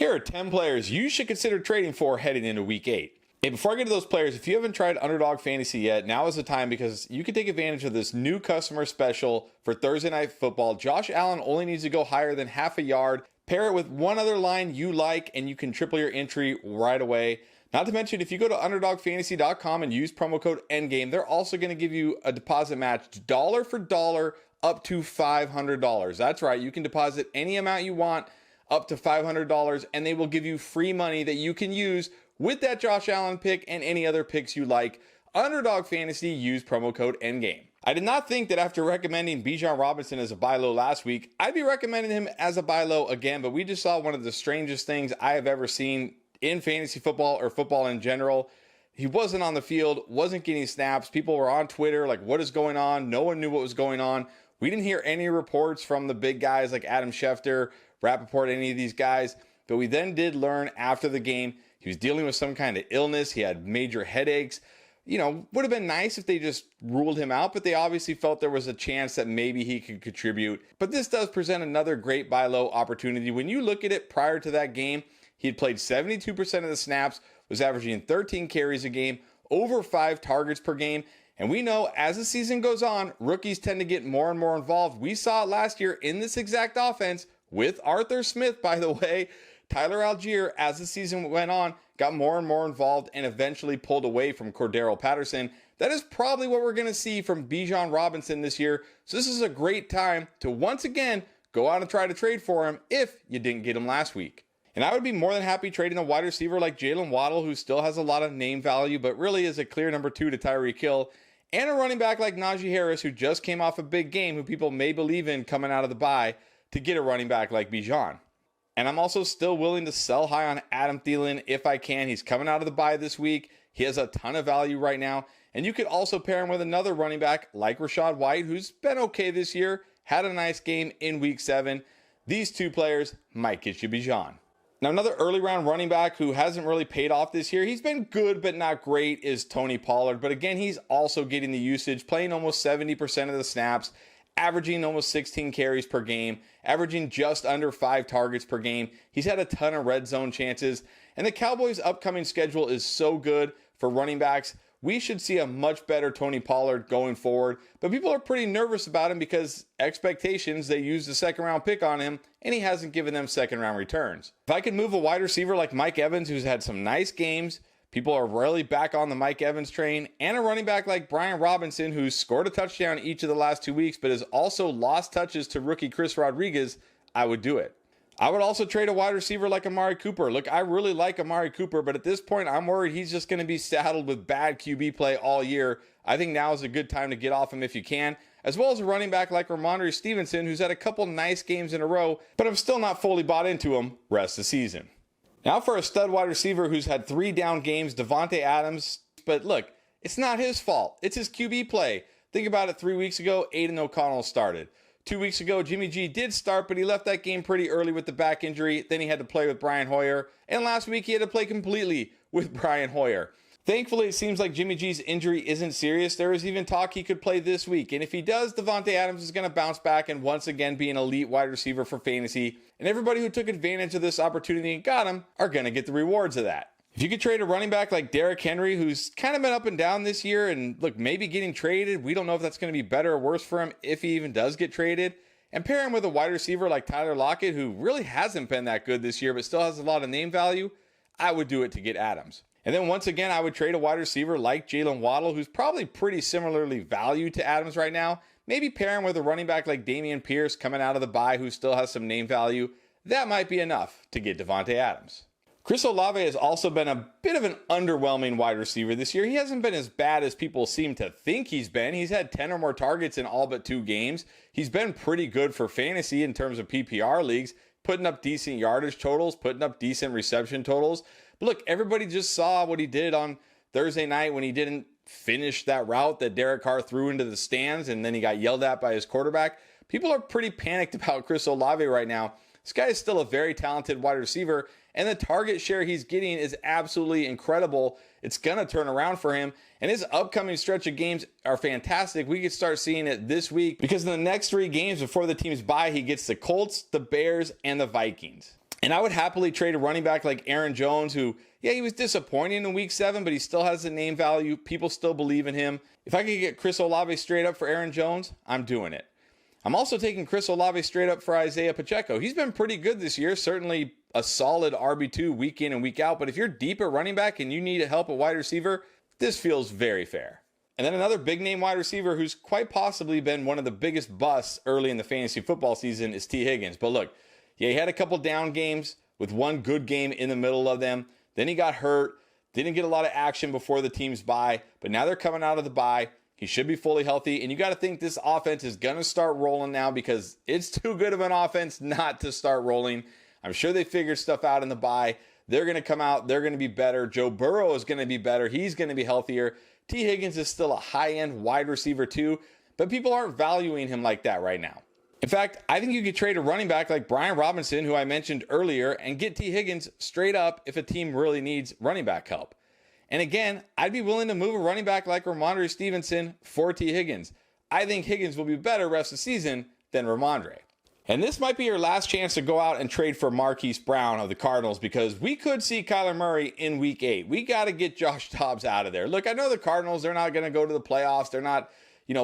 Here are 10 players you should consider trading for heading into week 8. Hey, before I get to those players, if you haven't tried Underdog Fantasy yet, now is the time because you can take advantage of this new customer special for Thursday Night Football. Josh Allen only needs to go higher than half a yard. Pair it with one other line you like, and you can triple your entry right away. Not to mention, if you go to UnderdogFantasy.com and use promo code ENDGAME, they're also going to give you a deposit match dollar for dollar up to $500. That's right, you can deposit any amount you want up to $500, and they will give you free money that you can use with that Josh Allen pick and any other picks you like. Underdog Fantasy, use promo code ENDGAME. I did not think that after recommending Bijan Robinson as a buy low last week, I'd be recommending him as a buy low again, but we just saw one of the strangest things I have ever seen in fantasy football or football in general. He wasn't on the field, wasn't getting snaps. People were on Twitter like, what is going on? No one knew what was going on. We didn't hear any reports from the big guys like Adam Schefter, Rappaport, any of these guys, but we then did learn after the game he was dealing with some kind of illness. He had major headaches. Would have been nice if they just ruled him out, but they obviously felt there was a chance that maybe he could contribute. But this does present another great buy low opportunity. When you look at it prior to that game, he had played 72% of the snaps, was averaging 13 carries a game, over 5 targets per game. And we know as the season goes on, rookies tend to get more and more involved. We saw it last year in this exact offense with Arthur Smith, by the way. Tyler Algier, as the season went on, got more and more involved and eventually pulled away from Cordero Patterson. That is probably what we're going to see from Bijan Robinson this year. So this is a great time to once again go out and try to trade for him if you didn't get him last week. And I would be more than happy trading a wide receiver like Jalen Waddle, who still has a lot of name value, but really is a clear number 2 to Tyreek Hill, and a running back like Najee Harris, who just came off a big game, who people may believe in coming out of the bye, to get a running back like Bijan. And I'm also still willing to sell high on Adam Thielen if I can. He's coming out of the bye this week. He has a ton of value right now. And you could also pair him with another running back like Rachaad White, who's been okay this year, had a nice game in week 7. These two players might get you Bijan. Now, another early round running back who hasn't really paid off this year, he's been good but not great, is Tony Pollard. But again, he's also getting the usage, playing almost 70% of the snaps, averaging almost 16 carries per game, averaging just under 5 targets per game. He's had a ton of red zone chances, and the Cowboys' upcoming schedule is so good for running backs. We should see a much better Tony Pollard going forward, but people are pretty nervous about him because expectations, they used a second round pick on him, and he hasn't given them second round returns. If I could move a wide receiver like Mike Evans, who's had some nice games, people are really back on the Mike Evans train, and a running back like Brian Robinson, who's scored a touchdown each of the last 2 weeks, but has also lost touches to rookie Chris Rodriguez, I would do it. I would also trade a wide receiver like Amari Cooper. Look, I really like Amari Cooper, but at this point, I'm worried he's just going to be saddled with bad QB play all year. I think now is a good time to get off him if you can, as well as a running back like Ramondre Stevenson, who's had a couple nice games in a row, but I'm still not fully bought into him rest of the season. Now for a stud wide receiver who's had 3 down games, Davante Adams. But look, it's not his fault. It's his QB play. Think about it, 3 weeks ago, Aiden O'Connell started. 2 weeks ago, Jimmy G did start, but he left that game pretty early with the back injury. Then he had to play with Brian Hoyer. And last week, he had to play completely with Brian Hoyer. Thankfully, it seems like Jimmy G's injury isn't serious. There was even talk he could play this week. And if he does, Davante Adams is going to bounce back and once again be an elite wide receiver for fantasy. And everybody who took advantage of this opportunity and got him are going to get the rewards of that. If you could trade a running back like Derrick Henry, who's kind of been up and down this year, and look, maybe getting traded, we don't know if that's going to be better or worse for him if he even does get traded, and pair him with a wide receiver like Tyler Lockett, who really hasn't been that good this year, but still has a lot of name value, I would do it to get Adams. And then once again, I would trade a wide receiver like Jalen Waddle, who's probably pretty similarly valued to Adams right now. Maybe pair him with a running back like Dameon Pierce coming out of the bye, who still has some name value. That might be enough to get Devontae Adams. Chris Olave has also been a bit of an underwhelming wide receiver this year. He hasn't been as bad as people seem to think he's been. He's had 10 or more targets in all but 2 games. He's been pretty good for fantasy in terms of PPR leagues, putting up decent yardage totals, putting up decent reception totals. But look, everybody just saw what he did on Thursday night when he didn't finish that route that Derek Carr threw into the stands, and then he got yelled at by his quarterback. People are pretty panicked about Chris Olave right now. This guy is still a very talented wide receiver, and the target share he's getting is absolutely incredible. It's going to turn around for him, and his upcoming stretch of games are fantastic. We could start seeing it this week because in the next 3 games before the team's bye, he gets the Colts, the Bears, and the Vikings. And I would happily trade a running back like Aaron Jones, who, yeah, he was disappointing in week 7, but he still has the name value. People still believe in him. If I could get Chris Olave straight up for Aaron Jones, I'm doing it. I'm also taking Chris Olave straight up for Isaiah Pacheco. He's been pretty good this year, certainly a solid RB2 week in and week out. But if you're deep at running back and you need help at wide receiver, this feels very fair. And then another big name wide receiver who's quite possibly been one of the biggest busts early in the fantasy football season is T. Higgins. But look, yeah, he had a couple down games with one good game in the middle of them. Then he got hurt, didn't get a lot of action before the team's bye, but now they're coming out of the bye. He should be fully healthy, and you got to think this offense is going to start rolling now because it's too good of an offense not to start rolling. I'm sure they figured stuff out in the bye. They're going to come out. They're going to be better. Joe Burrow is going to be better. He's going to be healthier. T. Higgins is still a high-end wide receiver too, but people aren't valuing him like that right now. In fact, I think you could trade a running back like Brian Robinson, who I mentioned earlier, and get T. Higgins straight up if a team really needs running back help. And again, I'd be willing to move a running back like Ramondre Stevenson for T. Higgins. I think Higgins will be better rest of the season than Ramondre. And this might be your last chance to go out and trade for Marquise Brown of the Cardinals because we could see Kyler Murray in week 8. We got to get Josh Dobbs out of there. Look, I know the Cardinals, they're not going to go to the playoffs. They're not,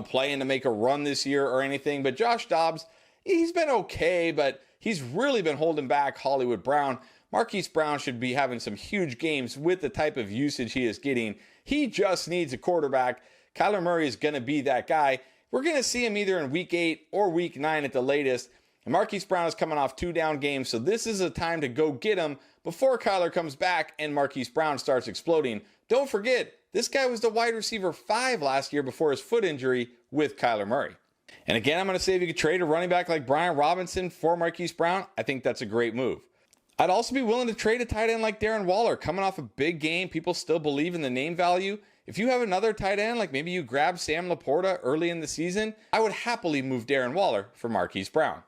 playing to make a run this year or anything. But Josh Dobbs, he's been okay, but he's really been holding back Hollywood Brown. Marquise Brown should be having some huge games with the type of usage he is getting. He just needs a quarterback. Kyler Murray is going to be that guy. We're going to see him either in week 8 or week 9 at the latest. And Marquise Brown is coming off 2 down games, so this is a time to go get him before Kyler comes back and Marquise Brown starts exploding. Don't forget, this guy was the wide receiver 5 last year before his foot injury with Kyler Murray. And again, I'm going to say if you could trade a running back like Brian Robinson for Marquise Brown, I think that's a great move. I'd also be willing to trade a tight end like Darren Waller. Coming off a big game, people still believe in the name value. If you have another tight end, like maybe you grab Sam Laporta early in the season, I would happily move Darren Waller for Marquise Brown.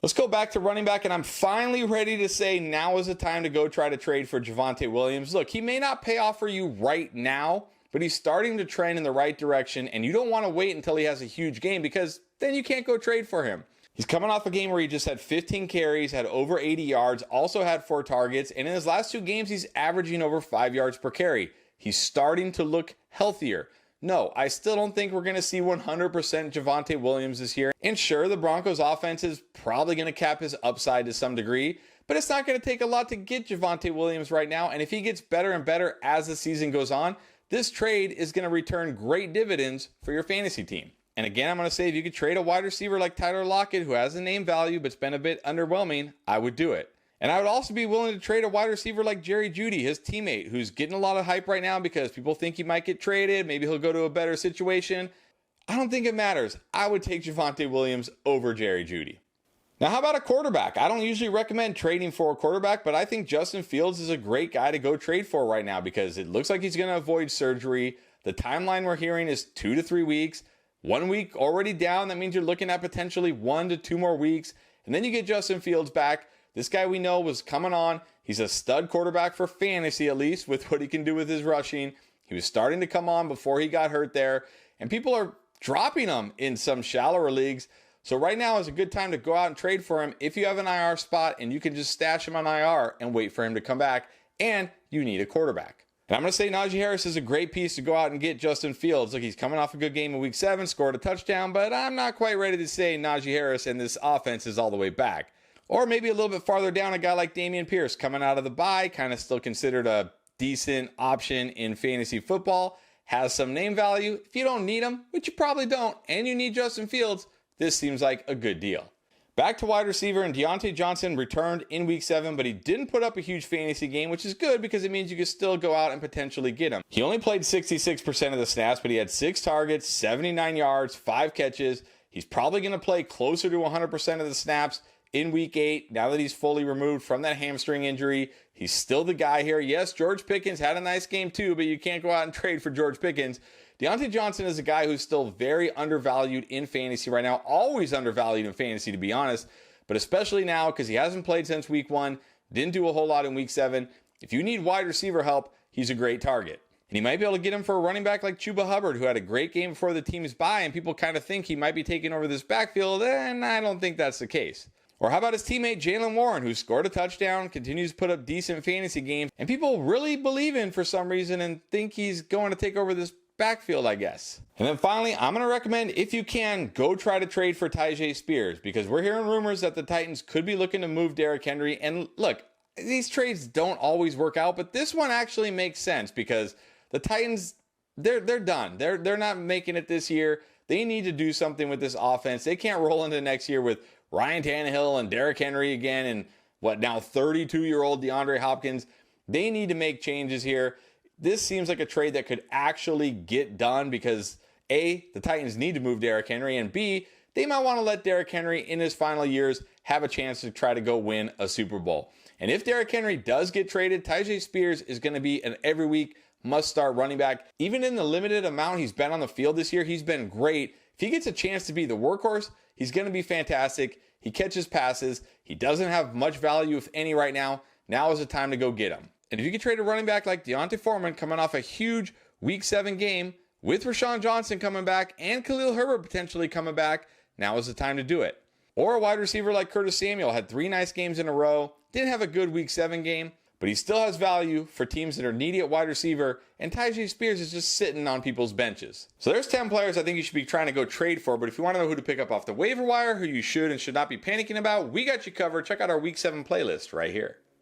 Let's go back to running back, and I'm finally ready to say now is the time to go try to trade for Javonte Williams. Look, he may not pay off for you right now, but he's starting to trend in the right direction, and you don't want to wait until he has a huge game because then you can't go trade for him. He's coming off a game where he just had 15 carries, had over 80 yards, also had 4 targets, and in his last 2 games, he's averaging over 5 yards per carry. He's starting to look healthier. No, I still don't think we're going to see 100% Javonte Williams this year. And sure, the Broncos offense is probably going to cap his upside to some degree, but it's not going to take a lot to get Javonte Williams right now. And if he gets better and better as the season goes on, this trade is going to return great dividends for your fantasy team. And again, I'm going to say if you could trade a wide receiver like Tyler Lockett, who has a name value but's been a bit underwhelming, I would do it. And I would also be willing to trade a wide receiver like Jerry Jeudy, his teammate, who's getting a lot of hype right now because people think he might get traded. Maybe he'll go to a better situation. I don't think it matters. I would take Javonte Williams over Jerry Jeudy. Now, how about a quarterback? I don't usually recommend trading for a quarterback, but I think Justin Fields is a great guy to go trade for right now because it looks like he's going to avoid surgery. The timeline we're hearing is 2 to 3 weeks. 1 week already down. That means you're looking at potentially 1 to 2 more weeks. And then you get Justin Fields back. This guy we know was coming on. He's a stud quarterback for fantasy, at least, with what he can do with his rushing. He was starting to come on before he got hurt there. And people are dropping him in some shallower leagues. So right now is a good time to go out and trade for him if you have an IR spot and you can just stash him on IR and wait for him to come back. And you need a quarterback. And I'm going to say Najee Harris is a great piece to go out and get Justin Fields. Look, he's coming off a good game in week 7, scored a touchdown, but I'm not quite ready to say Najee Harris and this offense is all the way back. Or maybe a little bit farther down, a guy like Dameon Pierce coming out of the bye, kind of still considered a decent option in fantasy football, has some name value. If you don't need him, which you probably don't, and you need Justin Fields, this seems like a good deal. Back to wide receiver, and Deontay Johnson returned in week 7, but he didn't put up a huge fantasy game, which is good because it means you can still go out and potentially get him. He only played 66% of the snaps, but he had 6 targets, 79 yards, 5 catches. He's probably going to play closer to 100% of the snaps in week 8, now that he's fully removed from that hamstring injury. He's still the guy here. Yes, George Pickens had a nice game too, but you can't go out and trade for George Pickens. Deontay Johnson is a guy who's still very undervalued in fantasy right now, always undervalued in fantasy to be honest, but especially now because he hasn't played since week 1, didn't do a whole lot in week 7. If you need wide receiver help, he's a great target. And you might be able to get him for a running back like Chuba Hubbard, who had a great game before the team's bye, and people kind of think he might be taking over this backfield, and I don't think that's the case. Or how about his teammate Jaylen Warren, who scored a touchdown, continues to put up decent fantasy games, and people really believe in for some reason and think he's going to take over this backfield, I guess. And then finally, I'm going to recommend, if you can, go try to trade for Tyjae Spears, because we're hearing rumors that the Titans could be looking to move Derrick Henry. And look, these trades don't always work out, but this one actually makes sense because the Titans, they're done. They're not making it this year. They need to do something with this offense. They can't roll into next year with Ryan Tannehill and Derrick Henry again and now 32-year-old DeAndre Hopkins. They need to make changes here. This seems like a trade that could actually get done because A, the Titans need to move Derrick Henry, and B, they might want to let Derrick Henry in his final years have a chance to try to go win a Super Bowl. And if Derrick Henry does get traded, Tyjae Spears is going to be an every week must-start running back. Even in the limited amount he's been on the field this year, he's been great. If he gets a chance to be the workhorse, he's going to be fantastic. He catches passes. He doesn't have much value, if any, right now. Now is the time to go get him. And if you can trade a running back like Deontay Foreman coming off a huge Week 7 game with Rashawn Johnson coming back and Khalil Herbert potentially coming back, now is the time to do it. Or a wide receiver like Curtis Samuel had 3 nice games in a row, didn't have a good Week 7 game, but he still has value for teams that are needy at wide receiver, and Tyjae Spears is just sitting on people's benches. So there's 10 players I think you should be trying to go trade for, but if you want to know who to pick up off the waiver wire, who you should and should not be panicking about, we got you covered. Check out our Week 7 playlist right here.